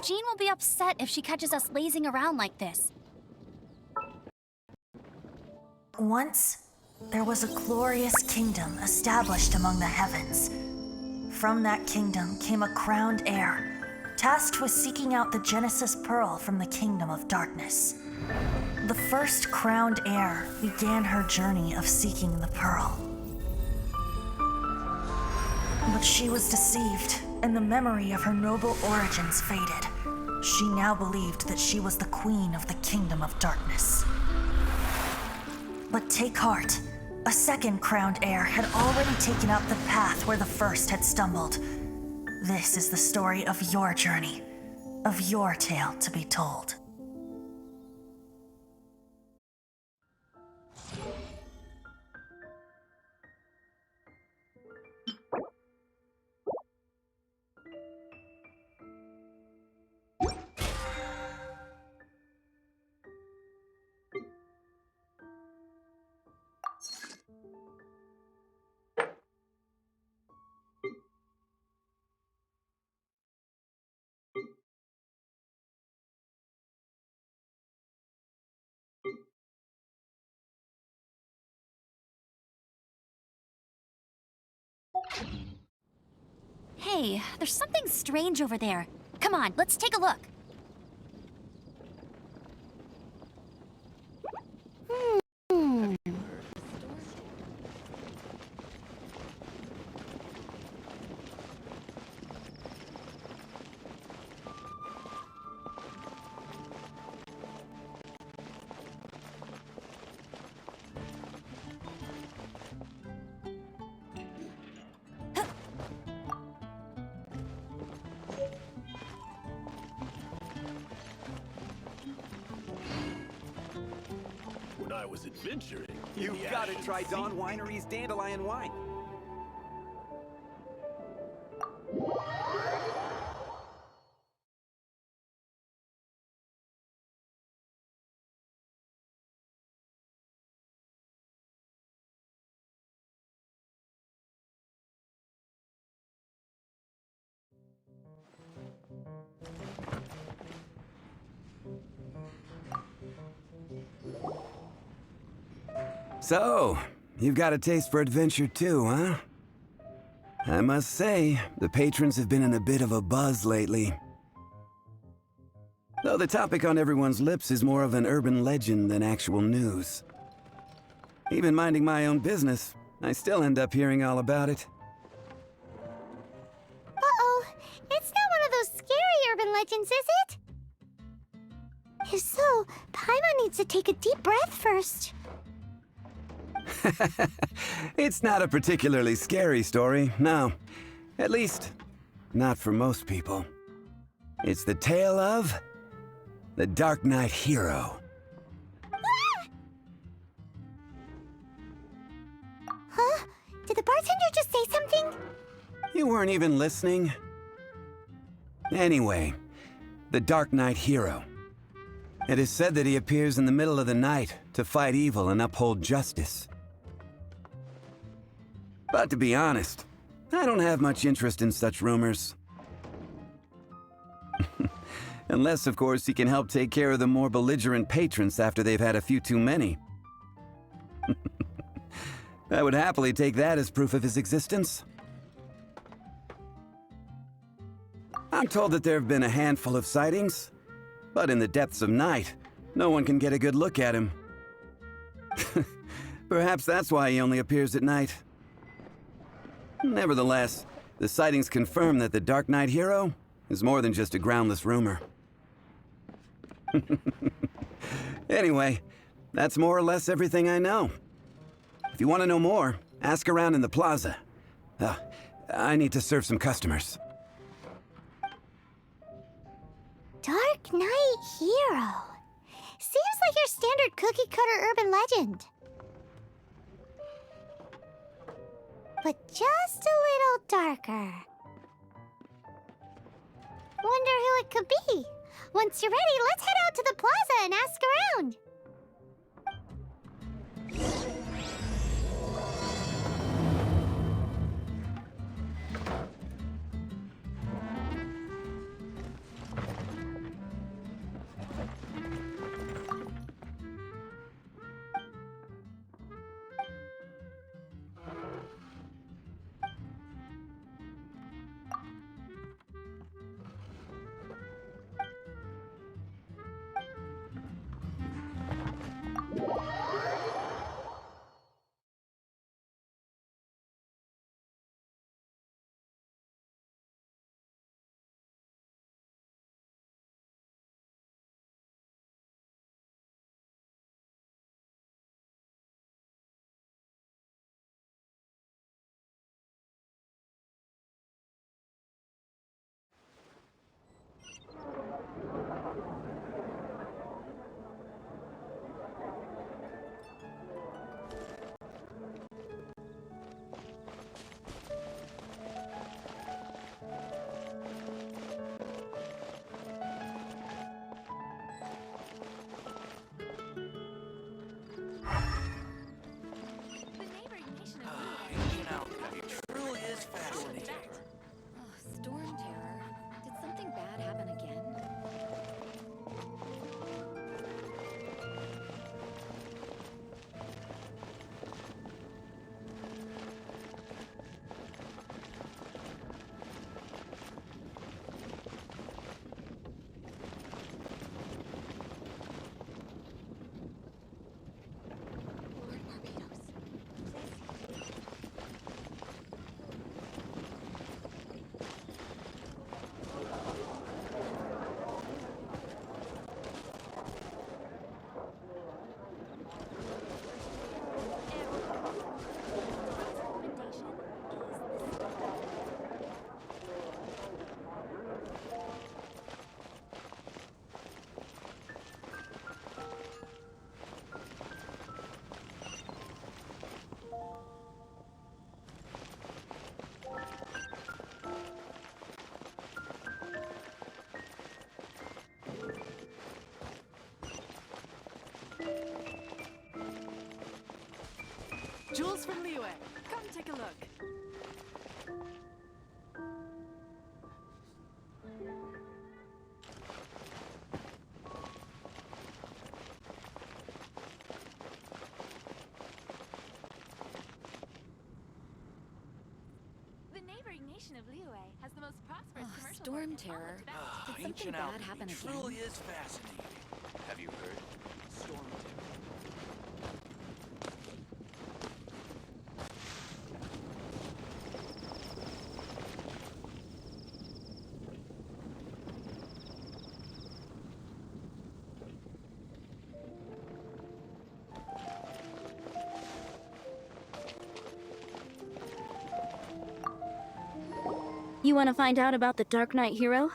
Jean will be upset if she catches us lazing around like this. Once, there was a glorious kingdom established among the heavens. From that kingdom came a crowned heir, tasked with seeking out the Genesis Pearl from the kingdom of darkness. The first crowned heir began her journey of seeking the pearl. But she was deceived, and the memory of her noble origins faded. She now believed that she was the queen of the kingdom of darkness. But take heart. A second crowned heir had already taken up the path where the first had stumbled. This is the story of your journey, of your tale to be told. Hey, there's something strange over there. Come on, let's take a look. When I was adventuring, You've got to try Dawn Winery's Dandelion Wine. So, you've got a taste for adventure too, huh? I must say, the patrons have been in a bit of a buzz lately. Though the topic on everyone's lips is more of an urban legend than actual news. Even minding my own business, I still end up hearing all about it. Uh-oh, it's not one of those scary urban legends, is it? If so, Paimon needs to take a deep breath first. It's not a particularly scary story, no. At least, not for most people. It's the tale of the Dark Knight hero. Huh? Did the bartender just say something? You weren't even listening. Anyway, the Dark Knight hero. It is said that he appears in the middle of the night to fight evil and uphold justice. But to be honest, I don't have much interest in such rumors. Unless, of course, he can help take care of the more belligerent patrons after they've had a few too many. I would happily take that as proof of his existence. I'm told that there have been a handful of sightings, but in the depths of night, no one can get a good look at him. Perhaps that's why he only appears at night. Nevertheless, the sightings confirm that the Dark Knight hero is more than just a groundless rumor. Anyway, that's more or less everything I know. If you want to know more, ask around in the plaza. I need to serve some customers. Dark Knight hero. Seems like your standard cookie-cutter urban legend. But just a little darker. Wonder who it could be. Once you're ready, let's head out to the plaza and ask around. Jewels from Liyue. Come take a look. The neighboring nation of Liyue has the most prosperous commercial Storm port in all terror. of Tibet. Did something Ancient bad alchemy happen again? truly is fascinating. Have you heard? Storm terror. You want to find out about the Dark Knight hero?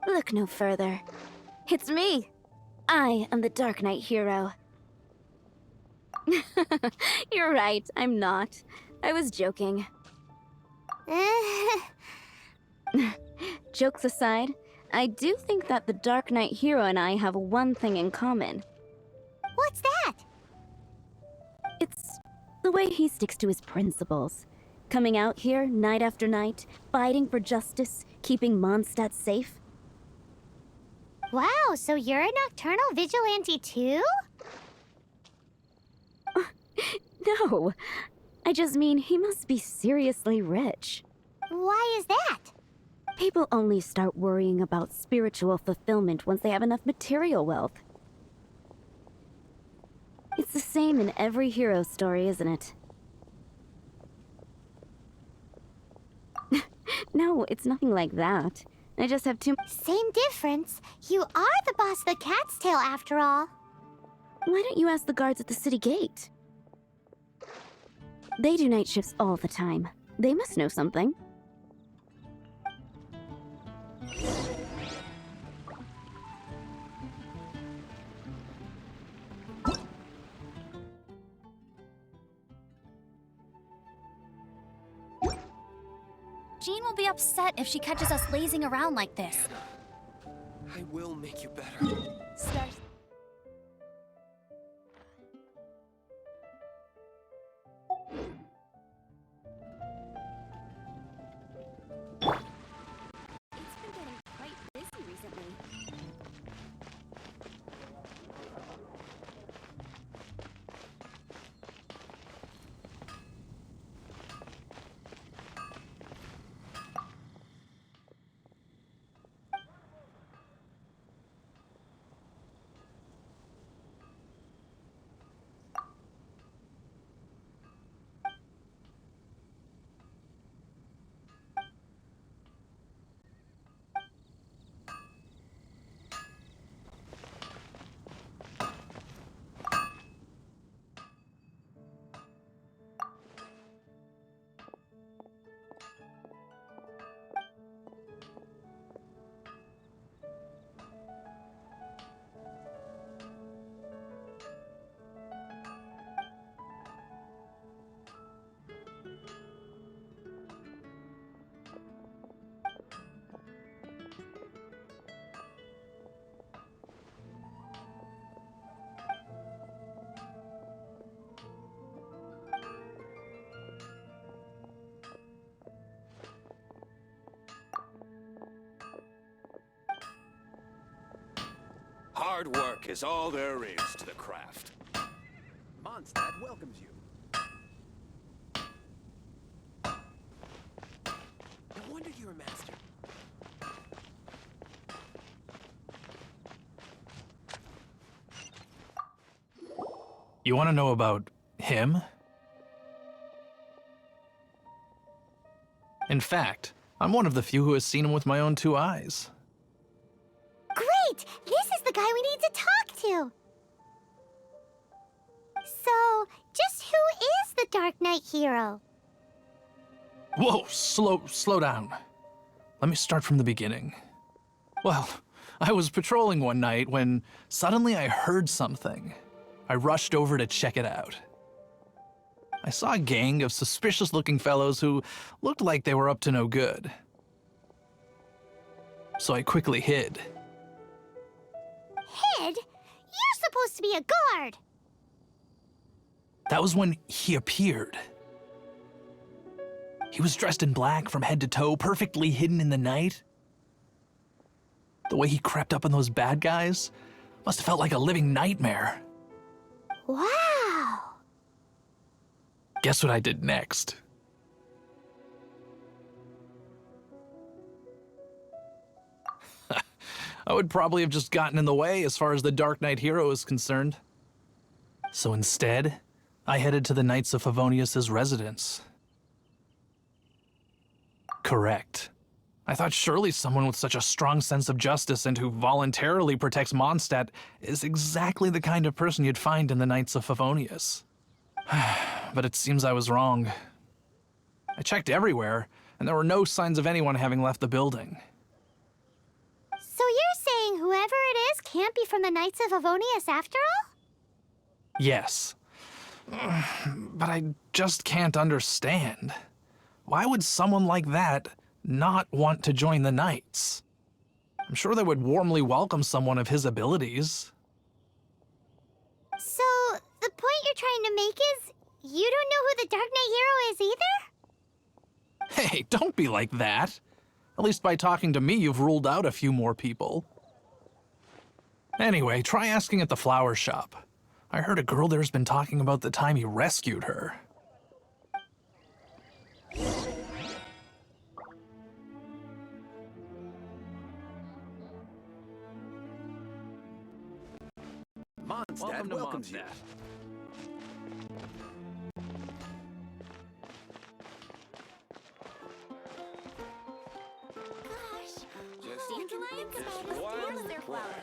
Look no further. It's me! I am the Dark Knight hero. You're right, I'm not. I was joking. Jokes aside, I do think that the Dark Knight hero and I have one thing in common. What's that? It's the way he sticks to his principles. Coming out here night after night, fighting for justice, keeping Mondstadt safe. Wow, so you're a nocturnal vigilante too? No, I just mean he must be seriously rich. Why is that? People only start worrying about spiritual fulfillment once they have enough material wealth. It's the same in every hero story, isn't it? No, it's nothing like that. I just have too. Same difference. You are the boss of the Cat's Tail after all. Why don't you ask the guards at the city gate? They do night shifts all the time. They must know something. Jean will be upset if she catches us lazing around like this. I will make you better. Start. It's been getting quite busy recently. Hard work is all there is to the craft. Mondstadt welcomes you. No wonder you're a master. You want to know about him? In fact, I'm one of the few who has seen him with my own two eyes. Great! This is the guy we need to talk to! So, just who is the Dark Knight hero? Whoa, slow down. Let me start from the beginning. Well, I was patrolling one night when suddenly I heard something. I rushed over to check it out. I saw a gang of suspicious-looking fellows who looked like they were up to no good. So I quickly hid. Hid? You're supposed to be a guard! That was when he appeared. He was dressed in black from head to toe, perfectly hidden in the night. The way he crept up on those bad guys must have felt like a living nightmare. Wow! Guess what I did next? I would probably have just gotten in the way as far as the Dark Knight hero is concerned. So instead, I headed to the Knights of Favonius' residence. Correct. I thought surely someone with such a strong sense of justice and who voluntarily protects Mondstadt is exactly the kind of person you'd find in the Knights of Favonius. But it seems I was wrong. I checked everywhere, and there were no signs of anyone having left the building. So you're saying whoever it is can't be from the Knights of Favonius after all? Yes. But I just can't understand. Why would someone like that not want to join the Knights? I'm sure they would warmly welcome someone of his abilities. So, the point you're trying to make is you don't know who the Dark Knight hero is either? Hey, don't be like that. At least by talking to me, you've ruled out a few more people. Anyway, try asking at the flower shop. I heard a girl there's been talking about the time he rescued her. Mondstadt welcomes you.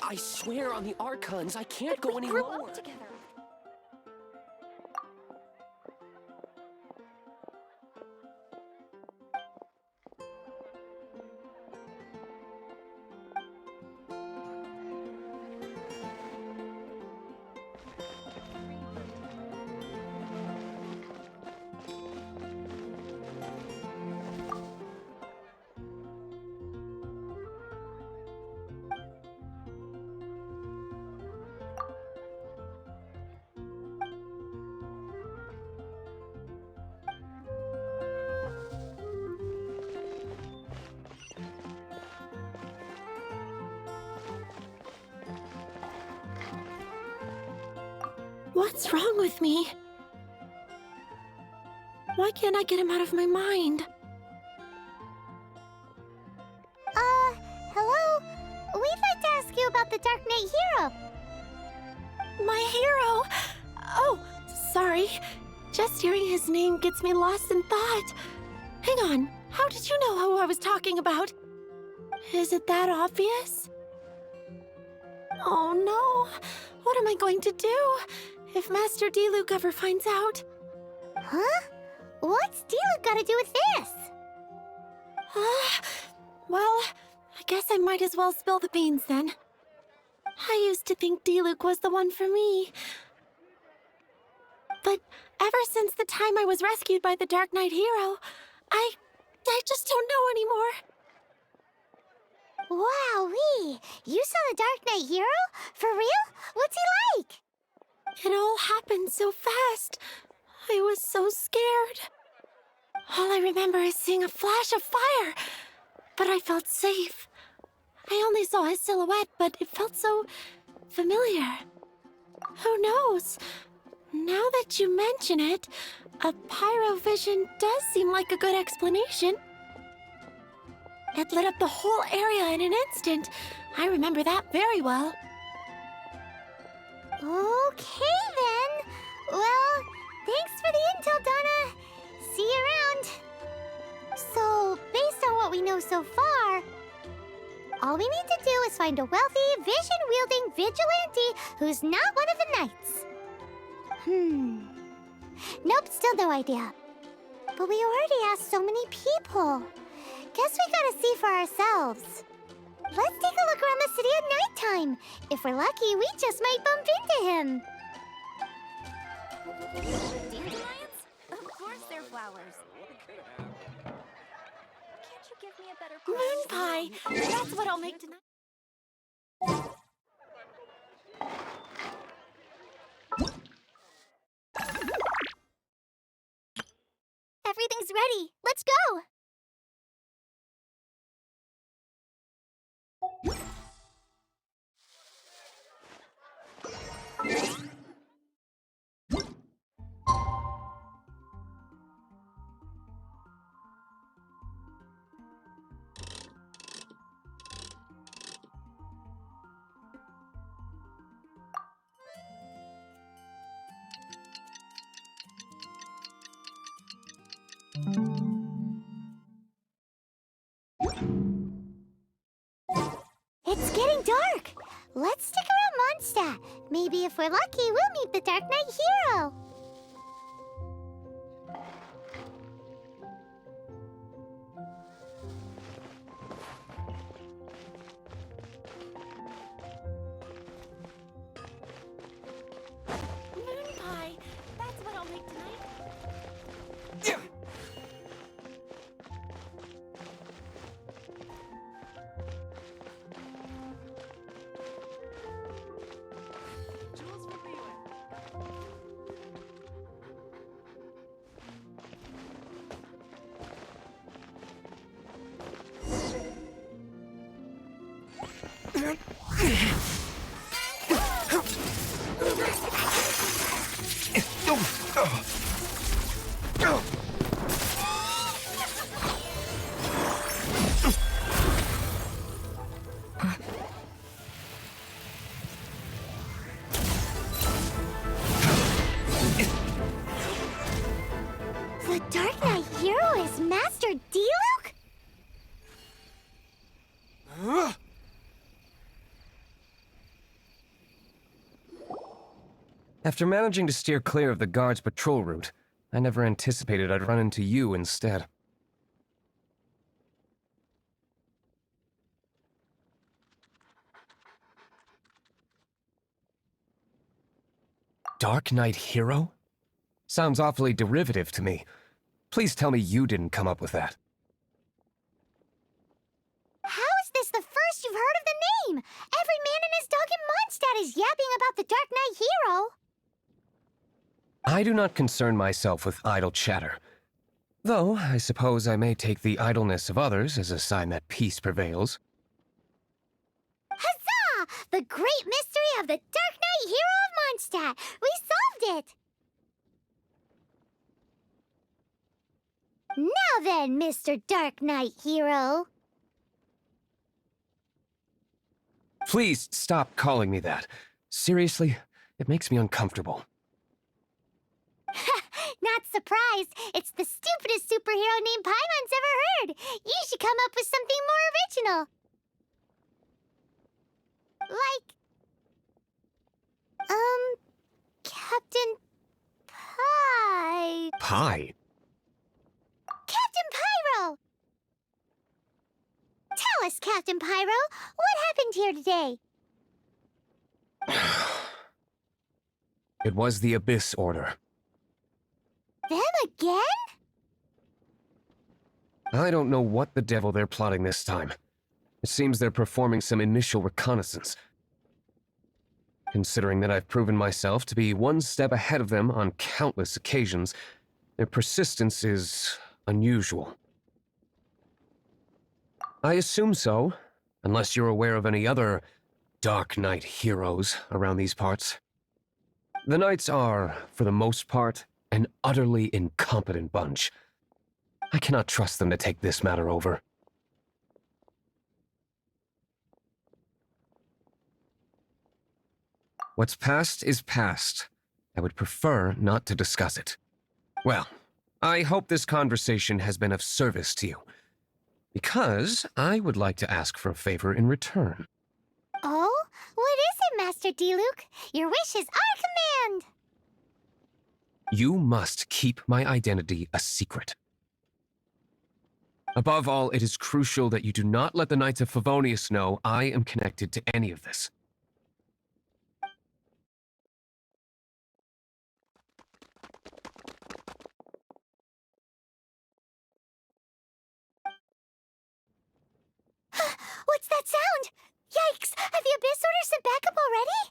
I swear on the Archons, I can't go any lower. What's wrong with me? Why can't I get him out of my mind? Hello? We'd like to ask you about the Dark Knight hero. My hero? Oh, sorry. Just hearing his name gets me lost in thought. Hang on, how did you know who I was talking about? Is it that obvious? Oh no, what am I going to do if Master Diluc ever finds out? Huh? What's Diluc got to do with this? Well, I guess I might as well spill the beans then. I used to think Diluc was the one for me. But ever since the time I was rescued by the Dark Knight hero, I just don't know anymore. Wowee! You saw the Dark Knight hero? For real? What's he like? It all happened so fast. I was so scared. All I remember is seeing a flash of fire, but I felt safe. I only saw his silhouette, but it felt so familiar. Who knows? Now that you mention it, a pyrovision does seem like a good explanation. It lit up the whole area in an instant. I remember that very well. Okay then. Well, thanks for the intel, Donna. See you around. So, based on what we know so far, all we need to do is find a wealthy, vision-wielding vigilante who's not one of the knights. Nope, still no idea. But we already asked so many people. Guess we gotta see for ourselves. Let's take a look around the city at nighttime. If we're lucky, we just might bump into him. Dandelions? Of course they're flowers. Can't you give me a better Moon pie! That's what I'll make tonight. is ready. Let's go! It's getting dark. Let's stick around Mondstadt. Maybe if we're lucky, we'll meet the Dark Knight hero. Moon pie. That's what I'll make tonight. Jules for Liyue. The Dark Knight hero is Master Diluc? After managing to steer clear of the guard's patrol route, I never anticipated I'd run into you instead. Dark Knight hero? Sounds awfully derivative to me. Please tell me you didn't come up with that. How is this the first you've heard of the name? Every man and his dog in Mondstadt is yapping about the Dark Knight hero. I do not concern myself with idle chatter. Though, I suppose I may take the idleness of others as a sign that peace prevails. Huzzah! The great mystery of the Dark Knight hero of Mondstadt. We solved it! Now then, Mr. Dark Knight hero. Please stop calling me that. Seriously, it makes me uncomfortable. Not surprised. It's the stupidest superhero name Paimon's ever heard. You should come up with something more original. Like... Captain Pie. Pie? Captain Pyro! Tell us, Captain Pyro, what happened here today? It was the Abyss Order. Them again? I don't know what the devil they're plotting this time. It seems they're performing some initial reconnaissance. Considering that I've proven myself to be one step ahead of them on countless occasions, their persistence is unusual. I assume so, unless you're aware of any other Dark Knight heroes around these parts. The Knights are, for the most part, an utterly incompetent bunch. I cannot trust them to take this matter over. What's past is past. I would prefer not to discuss it. Well, I hope this conversation has been of service to you, because I would like to ask for a favor in return. Oh? What is it, Master Diluc? Your wish is our command! You must keep my identity a secret. Above all, it is crucial that you do not let the Knights of Favonius know I am connected to any of this. What's that sound? Yikes! Have the Abyss Order sent backup already?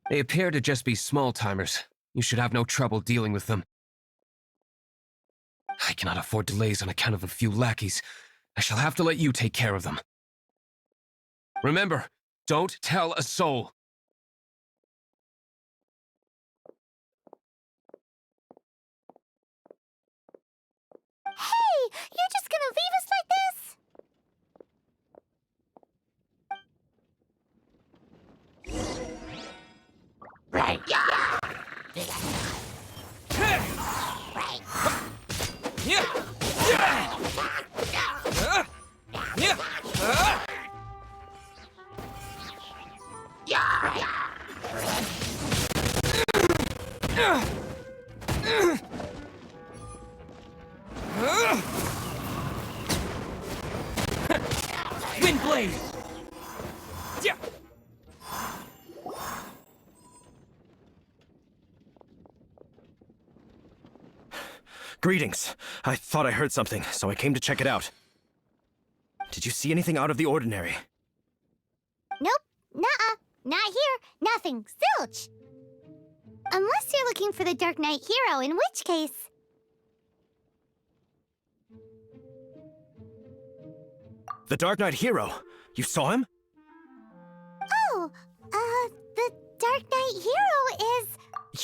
They appear to just be small-timers. You should have no trouble dealing with them. I cannot afford delays on account of a few lackeys. I shall have to let you take care of them. Remember, don't tell a soul. Hey, you're just gonna leave us like this? Windblade! Greetings. I thought I heard something, so I came to check it out. Did you see anything out of the ordinary? Nope, nuh-uh, not here, nothing, zilch. Unless you're looking for the Dark Knight hero, in which case... The Dark Knight hero? You saw him? Oh, the Dark Knight hero is...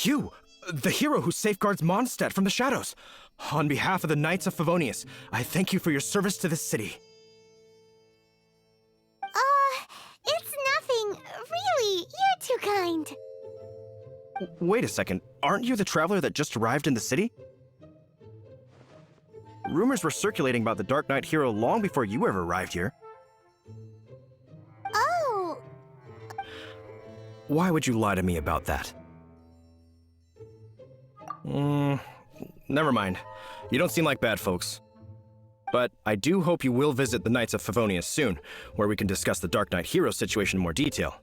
You! The hero who safeguards Mondstadt from the shadows. On behalf of the Knights of Favonius, I thank you for your service to this city. It's nothing. Really, you're too kind. Wait a second, aren't you the traveler that just arrived in the city? Rumors were circulating about the Dark Knight hero long before you ever arrived here. Oh. Why would you lie to me about that? Never mind. You don't seem like bad folks. But I do hope you will visit the Knights of Favonius soon, where we can discuss the Dark Knight hero situation in more detail.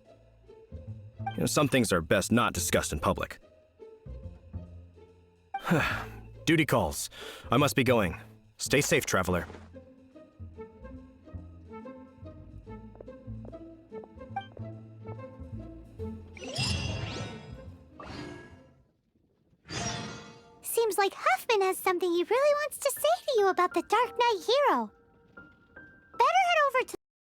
You know, some things are best not discussed in public. Duty calls. I must be going. Stay safe, traveler. Seems like Huffman has something he really wants to say to you about the Dark Knight hero.